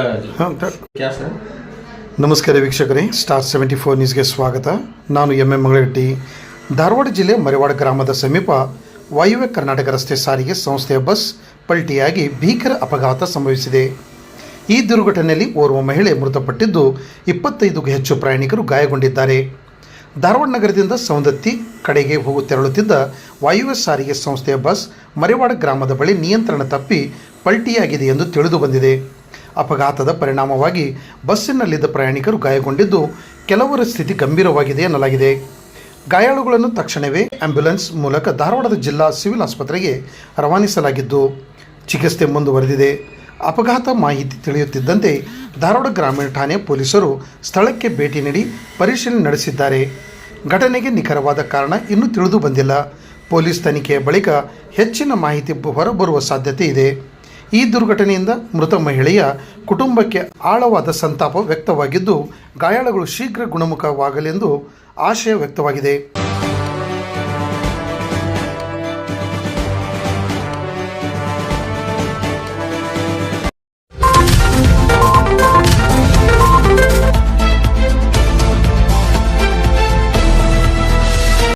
क्या सर? ನಮಸ್ಕಾರ ವೀಕ್ಷಕರೇ, ಸ್ಟಾರ್ 74 ನ್ಯೂಸ್ಗೆ ಸ್ವಾಗತ. ನಾನು ಎಂ ಮಂಗಳಗಟ್ಟಿ. ಧಾರವಾಡ ಜಿಲ್ಲೆ ಮರಿವಾಡ ಗ್ರಾಮದ ಸಮೀಪ ವಾಯುವ್ಯ ಕರ್ನಾಟಕ ರಸ್ತೆ ಸಾರಿಗೆ ಸಂಸ್ಥೆಯ ಬಸ್ ಪಲ್ಟಿಯಾಗಿ ಭೀಕರ ಅಪಘಾತ ಸಂಭವಿಸಿದೆ. ಈ ದುರ್ಘಟನೆಯಲ್ಲಿ ಓರ್ವ ಮಹಿಳೆ ಮೃತಪಟ್ಟಿದ್ದು 25ಕ್ಕೂ ಹೆಚ್ಚು ಪ್ರಯಾಣಿಕರು ಗಾಯಗೊಂಡಿದ್ದಾರೆ. ಧಾರವಾಡ ನಗರದಿಂದ ಸೌಂದತ್ತಿ ಕಡೆಗೆ ತೆರಳುತ್ತಿದ್ದ ವಾಯುವ್ಯ ಸಾರಿಗೆ ಸಂಸ್ಥೆಯ ಬಸ್ ಮರಿವಾಡ ಗ್ರಾಮದ ಬಳಿ ನಿಯಂತ್ರಣ ತಪ್ಪಿ ಪಲ್ಟಿಯಾಗಿದೆ ಎಂದು ತಿಳಿದು ಬಂದಿದೆ. ಅಪಘಾತದ ಪರಿಣಾಮವಾಗಿ ಬಸ್ಸಿನಲ್ಲಿದ್ದ ಪ್ರಯಾಣಿಕರು ಗಾಯಗೊಂಡಿದ್ದು, ಕೆಲವರ ಸ್ಥಿತಿ ಗಂಭೀರವಾಗಿದೆ ಎನ್ನಲಾಗಿದೆ. ಗಾಯಾಳುಗಳನ್ನು ತಕ್ಷಣವೇ ಆಂಬ್ಯುಲೆನ್ಸ್ ಮೂಲಕ ಧಾರವಾಡದ ಜಿಲ್ಲಾ ಸಿವಿಲ್ ಆಸ್ಪತ್ರೆಗೆ ರವಾನಿಸಲಾಗಿದ್ದು ಚಿಕಿತ್ಸೆ ಮುಂದುವರೆದಿದೆ. ಅಪಘಾತ ಮಾಹಿತಿ ತಿಳಿಯುತ್ತಿದ್ದಂತೆ ಧಾರವಾಡ ಗ್ರಾಮೀಣ ಠಾಣೆ ಪೊಲೀಸರು ಸ್ಥಳಕ್ಕೆ ಭೇಟಿ ನೀಡಿ ಪರಿಶೀಲನೆ ನಡೆಸಿದ್ದಾರೆ. ಘಟನೆಗೆ ನಿಖರವಾದ ಕಾರಣ ಇನ್ನೂ ತಿಳಿದು ಬಂದಿಲ್ಲ. ಪೊಲೀಸ್ ತನಿಖೆಯ ಬಳಿಕ ಹೆಚ್ಚಿನ ಮಾಹಿತಿ ಹೊರಬರುವ ಸಾಧ್ಯತೆ ಇದೆ. ಈ ದುರ್ಘಟನೆಯಿಂದ ಮೃತ ಮಹಿಳೆಯ ಕುಟುಂಬಕ್ಕೆ ಆಳವಾದ ಸಂತಾಪ ವ್ಯಕ್ತವಾಗಿದ್ದು, ಗಾಯಾಳುಗಳು ಶೀಘ್ರ ಗುಣಮುಖವಾಗಲೆಂದು ಆಶಯ ವ್ಯಕ್ತವಾಗಿದೆ.